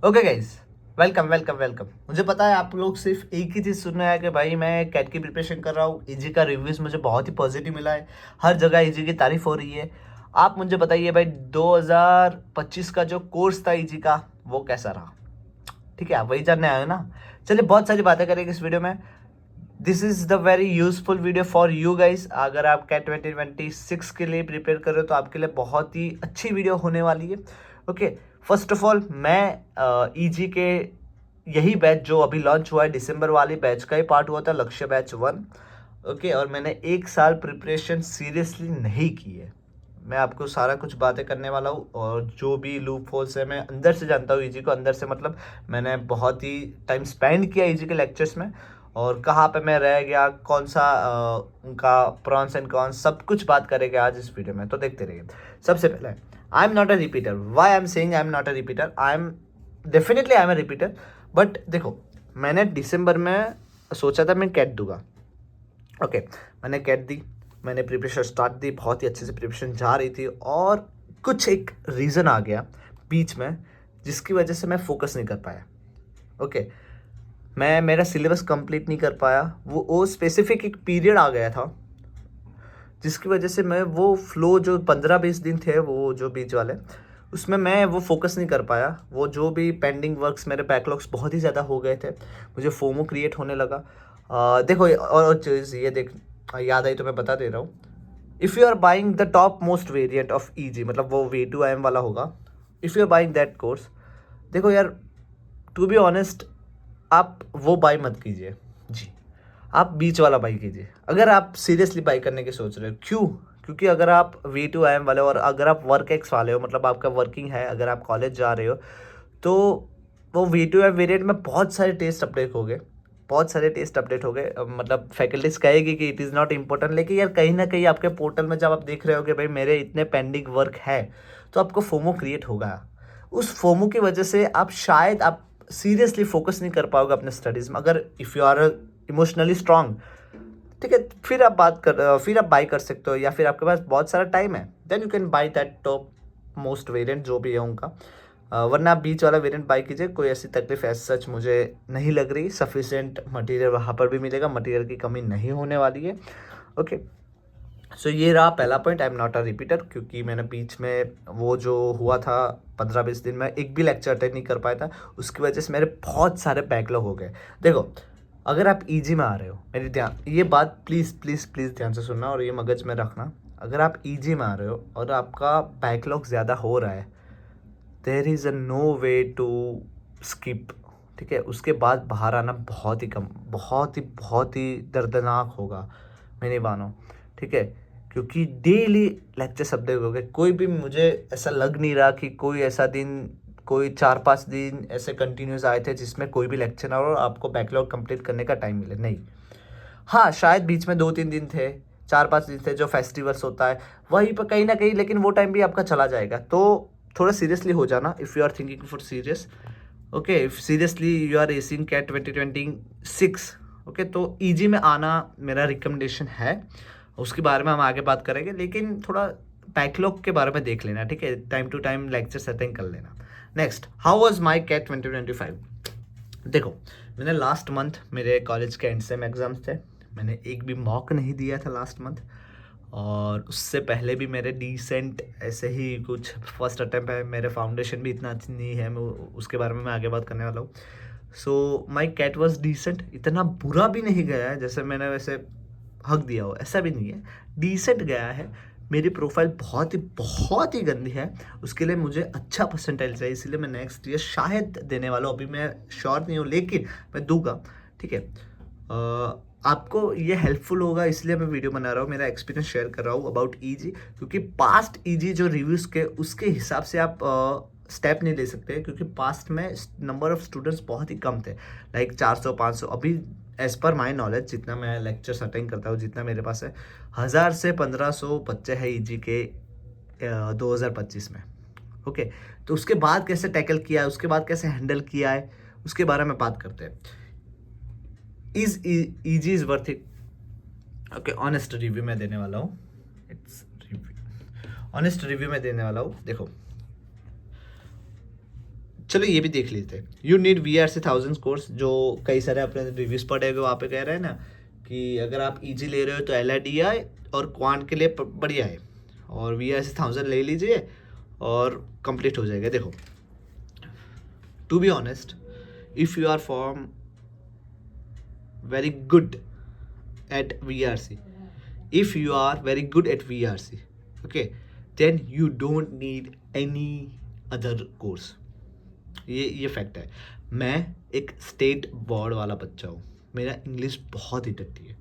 Okay guys, welcome welcome welcome. मुझे पता है आप लोग सिर्फ एक ही चीज़ सुन रहे हैं कि भाई मैं कैट की प्रिपरेशन कर रहा हूँ। ईजी का रिव्यूज़ मुझे बहुत ही पॉजिटिव मिला है, हर जगह ईजी की तारीफ हो रही है। आप मुझे बताइए भाई 2025 का जो कोर्स था ईजी का वो कैसा रहा? ठीक है, आप वही जानने आए हो ना। चलिए बहुत सारी बातें करेंगे इस वीडियो में। This is the very useful video for you guys. अगर आप कैट 2026 के लिए प्रिपेयर कर रहे हो तो आपके लिए बहुत ही अच्छी वीडियो होने वाली है। ओके, फर्स्ट ऑफ ऑल मैं ईजी के यही बैच जो अभी लॉन्च हुआ है दिसंबर वाली बैच का ही पार्ट हुआ था, लक्ष्य बैच 1। ओके, और मैंने एक साल प्रिपरेशन सीरियसली नहीं की है। मैं आपको सारा कुछ बातें करने वाला हूँ और जो भी लूप होल्स है मैं अंदर से जानता हूँ ईजी को। अंदर से मतलब मैंने बहुत ही टाइम स्पेंड किया ईजी के लेक्चर्स में, और कहाँ पे मैं रह गया, कौन सा उनका प्रॉन्स एंड कॉन्स, सब कुछ बात करेंगे आज इस वीडियो में, तो देखते रहिए। सबसे पहले, I am not a repeater. Why I am saying I am not a repeater? Definitely I am a repeater. But देखो, मैंने दिसंबर में सोचा था मैं कैट दूंगा। ओके, मैंने कैट दी, मैंने प्रिपरेशन स्टार्ट दी, बहुत ही अच्छे से प्रिपरेशन जा रही थी, और कुछ एक रीज़न आ गया बीच में जिसकी वजह से मैं फोकस नहीं कर पाया। ओके, मैं मेरा सिलेबस कंप्लीट नहीं कर पाया। वो स्पेसिफिक एक पीरियड आ गया था जिसकी वजह से मैं वो फ्लो जो 15-20 दिन थे वो जो बीच वाले, उसमें मैं वो फोकस नहीं कर पाया। वो जो भी पेंडिंग वर्क्स, मेरे बैकलॉग्स बहुत ही ज़्यादा हो गए थे, मुझे फोमो क्रिएट होने लगा। देखो, और चीज़ ये देख, याद आई तो मैं बता दे रहा हूँ। If you are buying the top most variant of EG, मतलब वो V2IM वाला होगा, if you are buying that course, देखो यार, टू बी ऑनेस्ट, आप वो बाई मत कीजिए जी। आप बीच वाला बाई कीजिए अगर आप सीरियसली बाई करने की सोच रहे हो। क्यों? क्योंकि अगर आप V2IM वाले हो और अगर आप वर्क एक्स वाले हो, मतलब आपका वर्किंग है, अगर आप कॉलेज जा रहे हो, तो वो V2IM वेरिएंट में बहुत सारे टेस्ट अपडेट हो गए, बहुत सारे टेस्ट अपडेट हो गए। मतलब फैकल्टीज कहेगी कि इट इज़ नॉट इम्पोर्टेंट, लेकिन यार कहीं ना कहीं आपके पोर्टल में जब आप देख रहे हो कि भाई मेरे इतने पेंडिंग वर्क है, तो आपको फोमो क्रिएट होगा। उस फोमो की वजह से आप सीरियसली फोकस नहीं कर पाओगे अपने स्टडीज़ में। अगर if you are emotionally strong, ठीक है, फिर आप बाई कर सकते हो, या फिर आपके पास बहुत सारा टाइम है, then you can buy that top most variant जो भी है उनका। वरना आप बीच वाला वेरिएंट बाई कीजिए, कोई ऐसी तकलीफ एज सच मुझे नहीं लग रही। सफिशिएंट मटेरियल वहाँ पर भी मिलेगा, मटेरियल की कमी नहीं होने वाली है। ओके, सो ये रहा पहला point, I am not a repeater, क्योंकि मैंने बीच में वो जो हुआ था 15-20 दिन में एक भी लेक्चर अटेंड नहीं कर पाया था, उसकी वजह से मेरे बहुत सारे बैकलॉग हो गए। देखो, अगर आप ईजी में आ रहे हो, मेरी ध्यान ये बात प्लीज़ प्लीज़ प्लीज़ ध्यान से सुनना और ये मगज में रखना। अगर आप ईजी में आ रहे हो और आपका बैकलॉग ज़्यादा हो रहा है, there is a no way to skip. ठीक है, उसके बाद बाहर आना बहुत ही दर्दनाक होगा, मेरी मानो। ठीक है, क्योंकि डेली लेक्चर सब देखोगे, कोई भी मुझे ऐसा लग नहीं रहा कि कोई ऐसा दिन, कोई 4-5 दिन ऐसे कंटिन्यूस आए थे जिसमें कोई भी लेक्चर ना हो और आपको बैकलॉग कंप्लीट करने का टाइम मिले, नहीं। हाँ, शायद बीच में 2-3 दिन थे, 4-5 दिन थे जो फेस्टिवल्स होता है वहीं पर कहीं ना कहीं, लेकिन वो टाइम भी आपका चला जाएगा। तो थोड़ा सीरियसली हो जाना if you are thinking for serious. Okay, if seriously you are acing CAT 2026, okay, तो ईजी में आना मेरा रिकमेंडेशन है। उसके बारे में हम आगे बात करेंगे, लेकिन थोड़ा बैकलॉग के बारे में देख लेना, ठीक है, time to time lecture attend कर लेना। Next, how was my CAT 2025? देखो, मैंने लास्ट मंथ मेरे कॉलेज के एंड सेम एग्ज़ाम्स थे, मैंने एक भी मॉक नहीं दिया था लास्ट मंथ, और उससे पहले भी मेरे डिसेंट ऐसे ही कुछ फर्स्ट अटैम्प्ट है। मेरे फाउंडेशन भी इतना अच्छी नहीं है, मैं उसके बारे में मैं आगे बात करने वाला हूँ। सो माई कैट वॉज डिसेंट, इतना बुरा भी नहीं गया है जैसे मैंने वैसे हक दिया हो, ऐसा भी नहीं है, डिसेंट गया है। मेरी प्रोफाइल बहुत ही गंदी है, उसके लिए मुझे अच्छा परसेंटाइल चाहिए, इसलिए मैं नेक्स्ट ईयर शायद देने वाला हूँ, अभी मैं श्योर नहीं हूँ, लेकिन मैं दूंगा। ठीक है, आपको ये हेल्पफुल होगा इसलिए मैं वीडियो बना रहा हूँ, मेरा एक्सपीरियंस शेयर कर रहा हूँ अबाउट ईजी, क्योंकि पास्ट ईजी जो रिव्यूज़ के उसके हिसाब से आप स्टेप नहीं ले सकते, क्योंकि पास्ट में नंबर ऑफ स्टूडेंट्स बहुत ही कम थे, लाइक 400-500। अभी एज पर माई नॉलेज, जितना मैं लेक्चर्स अटेंड करता हूँ, जितना मेरे पास है, 1000 से 1500 बच्चे हैं ईजी के 2025 में। ओके, तो उसके बाद कैसे टैकल किया है, उसके बाद कैसे हैंडल किया है, उसके बारे में बात करते हैं। Is easy is worth it? Okay, honest review में देने वाला हूँ। इट्स रिव्यू, ऑनेस्ट रिव्यू में देने वाला हूँ। देखो, चलो ये भी देख लेते हैं। यू नीड VRC 1000 कोर्स, जो कई सारे अपने रिव्यूज पढ़े हुए वहाँ पे कह रहे हैं ना कि अगर आप इजी ले रहे हो तो LRDI और क्वांट के लिए बढ़िया है, और VRC 1000 ले लीजिए और कंप्लीट हो जाएगा। देखो, to be honest, if you are form very good at VRC, if you are very good at VRC, okay, then you don't need any other course. ये फैक्ट है। मैं एक स्टेट बोर्ड वाला बच्चा हूँ, मेरा इंग्लिश बहुत ही डट्टी है,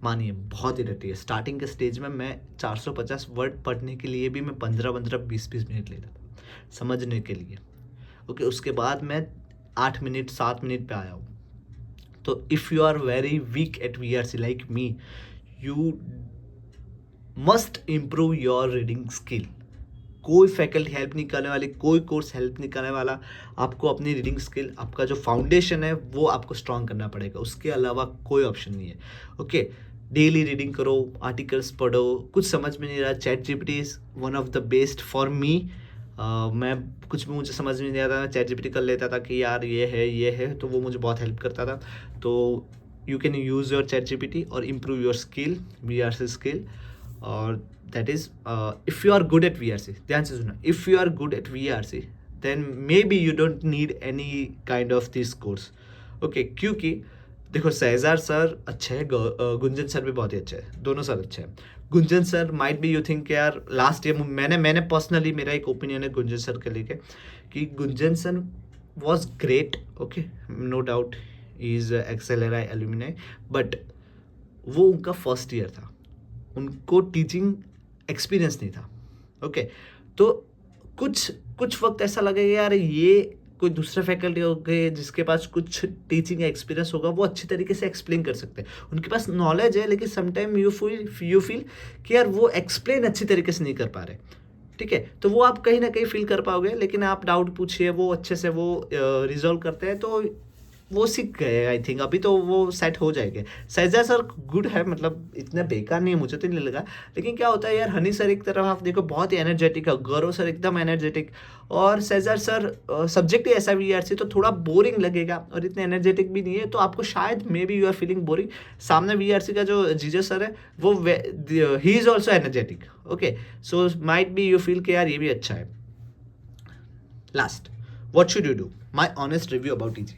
मानिए बहुत ही डट्टी है। स्टार्टिंग के स्टेज में मैं 450 वर्ड पढ़ने के लिए भी मैं 15-15 20-20 मिनट लेता था समझने के लिए, ओके। उसके बाद मैं 8 मिनट 7 मिनट पे आया हूँ। तो if you are very weak at VRC like me, you must improve your reading skill. कोई फैकल्टी हेल्प नहीं करने वाली, कोई कोर्स हेल्प नहीं करने वाला। आपको अपनी रीडिंग स्किल, आपका जो फाउंडेशन है वो आपको स्ट्रॉन्ग करना पड़ेगा, उसके अलावा कोई ऑप्शन नहीं है, ओके। डेली रीडिंग करो, आर्टिकल्स पढ़ो। कुछ समझ में नहीं रहा, ChatGPT is one of the best for me. मैं कुछ भी मुझे समझ में नहीं आता, ChatGPT कर लेता था कि यार ये है, तो वो मुझे बहुत हेल्प करता था। तो you can use your ChatGPT और improve your skill, VRC skill. और that is if you are good at VRC, ध्यान से सुना, if you are good at VRC then maybe you don't need any kind of this course, okay. क्योंकि देखो, Shahzad sir अच्छे हैं, Gunjan sir भी बहुत ही अच्छे हैं, दोनों सर अच्छे हैं। Gunjan sir might be you think यार लास्ट ईयर मैंने पर्सनली, मेरा एक ओपिनियन है गुंजन सर के लेके कि Gunjan sir was great, okay, no doubt he is एक्सेलराई एल्यूमिनाई, बट वो उनका फर्स्ट ईयर था, उनको टीचिंग एक्सपीरियंस नहीं था, ओके। तो कुछ वक्त ऐसा लगेगा यार ये कोई दूसरे फैकल्टी हो गए जिसके पास कुछ टीचिंग एक्सपीरियंस होगा, वो अच्छी तरीके से एक्सप्लेन कर सकते हैं, उनके पास नॉलेज है, लेकिन समटाइम यू फील कि यार वो एक्सप्लेन अच्छी तरीके से नहीं कर पा रहे, ठीक है। तो वो आप कहीं ना कहीं फील कर पाओगे, लेकिन आप डाउट पूछिए, वो अच्छे से वो रिजॉल्व करते हैं, तो वो सीख गए आई थिंक। अभी तो वो सेट हो जाएंगे। सैजा सर गुड है, मतलब इतना बेकार नहीं है, मुझे तो नहीं लगा। लेकिन क्या होता है यार, हनी सर एक तरफ आप देखो बहुत ही एनर्जेटिक है, गौरव सर एकदम एनर्जेटिक, और सैजा सर सब्जेक्ट ही ऐसा VRC तो थोड़ा बोरिंग लगेगा, और इतने एनर्जेटिक भी नहीं है, तो आपको शायद maybe you are feeling boring. सामने VRC का जो जीजे सर है वो ही is also energetic, okay. So might be you feel कि यार ये भी अच्छा है। Last, what should you do, my honest review about EG।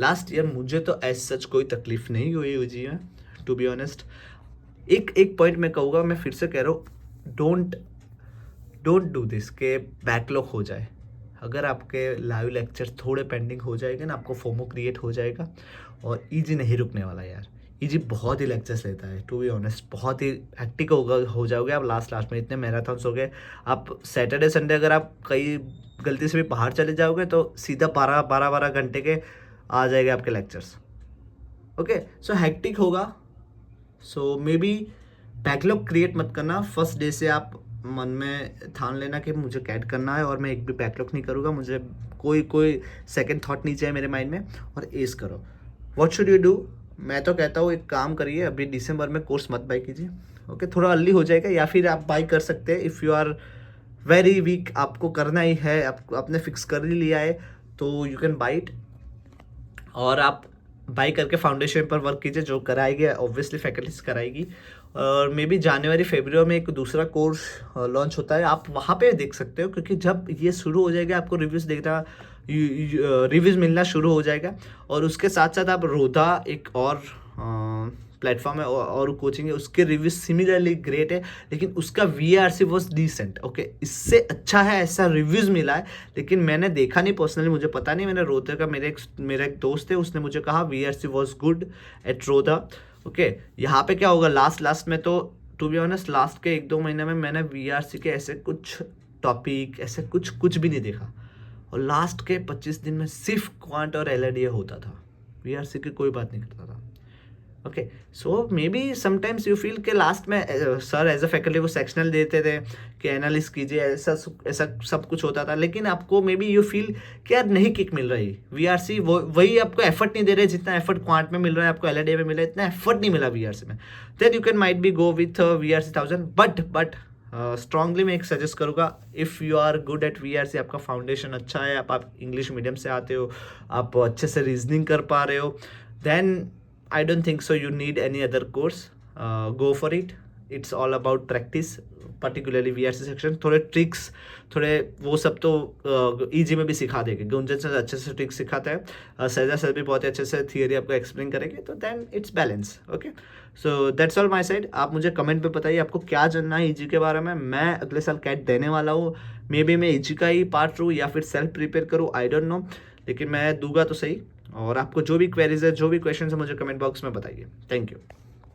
Last year मुझे तो एज सच कोई तकलीफ नहीं हुई EG में, टू बी ऑनेस्ट। एक पॉइंट मैं कहूँगा, मैं फिर से कह रहा हूँ, डोंट डू दिस के बैकलॉग हो जाए। अगर आपके लाइव लेक्चर थोड़े पेंडिंग हो जाएगा ना, आपको फोमो क्रिएट हो जाएगा, और EG नहीं रुकने वाला यार। EG बहुत ही लेक्चर्स लेता है, टू बी ऑनेस्ट, बहुत ही हेक्टिक हो जाओगे आप लास्ट में। इतने मैराथन्स हो गए, आप सैटरडे संडे अगर आप कहीं गलती से भी बाहर चले जाओगे तो सीधा 12 घंटे के आ जाएगा आपके लेक्चर्स, ओके। सो हेक्टिक होगा, सो मे बी बैकलॉग क्रिएट मत करना। फर्स्ट डे से आप मन में ठान लेना कि मुझे कैट करना है और मैं एक भी बैकलॉग नहीं करूँगा, मुझे कोई सेकंड थॉट नहीं चाहिए मेरे माइंड में, और एस करो। व्हाट शुड यू डू, मैं तो कहता हूँ एक काम करिए, अभी दिसंबर में कोर्स मत बाई कीजिए, ओके। थोड़ा अर्ली हो जाएगा, या फिर आप बाई कर सकते हैं if you are very weak, आपको करना ही है, आपने फिक्स कर ही लिया है, तो यू कैन बाई इट। और आप बाई करके फाउंडेशन पर वर्क कीजिए, जो कराएगी ऑब्वियसली फैकल्टीज कराएगी। और मे बी जनवरी फरवरी में एक दूसरा कोर्स लॉन्च होता है, आप वहाँ पे देख सकते हो, क्योंकि जब ये शुरू हो जाएगा आपको रिव्यूज़ देखना, रिव्यूज़ मिलना शुरू हो जाएगा। और उसके साथ साथ आप रोधा एक और प्लेटफॉर्म है और कोचिंग है, उसके रिव्यूज सिमिलरली ग्रेट है, लेकिन उसका VRC वॉज डिसेंट, ओके। इससे अच्छा है ऐसा रिव्यूज़ मिला है, लेकिन मैंने देखा नहीं पर्सनली, मुझे पता नहीं। मैंने रोधा का, मेरा एक दोस्त है, उसने मुझे कहा VRC वॉज गुड एट रोधा, ओके। यहाँ पे क्या होगा लास्ट में, तो टू बी ऑनेस्ट लास्ट के 1-2 महीने में मैंने VRC के ऐसे कुछ टॉपिक ऐसे कुछ भी नहीं देखा, और लास्ट के 25 दिन में सिर्फ क्वांट और LRDA होता था, VRC की कोई बात नहीं करता था, okay. So may be sometimes you feel के लास्ट में सर एज अ फैकल्टी वो सेक्शनल देते थे कि एनालिस कीजिए, ऐसा सब कुछ होता था, लेकिन आपको मे बी यू फील कि यार नहीं किक मिल रही। VRC वही आपको एफर्ट नहीं दे रहे जितना एफर्ट क्वांट में मिल रहा है, आपको LRDA में मिल रहा है, इतना एफर्ट नहीं मिला VRC में। Then you can might be go with VRC 1000, but strongly मैं एक सजेस्ट करूँगा, if you are good at VRC, आपका फाउंडेशन अच्छा है, आप इंग्लिश मीडियम से आते हो, आप अच्छे से रीजनिंग कर पा रहे हो, then I don't think so you need any other course. Go for it. It's all about practice, particularly VRC section. थोड़े ट्रिक्स, थोड़े वो सब तो ईजी में भी सिखा देंगे. गुंजन सर अच्छे से ट्रिक्स सिखाता है, सैजा सर भी बहुत ही अच्छे से थियरी आपको एक्सप्लेन करेंगे, तो then it's balance. Okay, so that's all my side. आप मुझे कमेंट पे बताइए आपको क्या जानना है ईजी के बारे में. मैं अगले साल कैट देने वाला हूँ. मे बी मैं ईजी का ही पार्ट लूँ या फिर सेल्फ प्रिपेयर करूँ, आई डोंट नो, लेकिन मैं दूंगा तो सही. और आपको जो भी क्वेरीज है, जो भी क्वेश्चन है, मुझे कमेंट बॉक्स में बताइए. Thank you.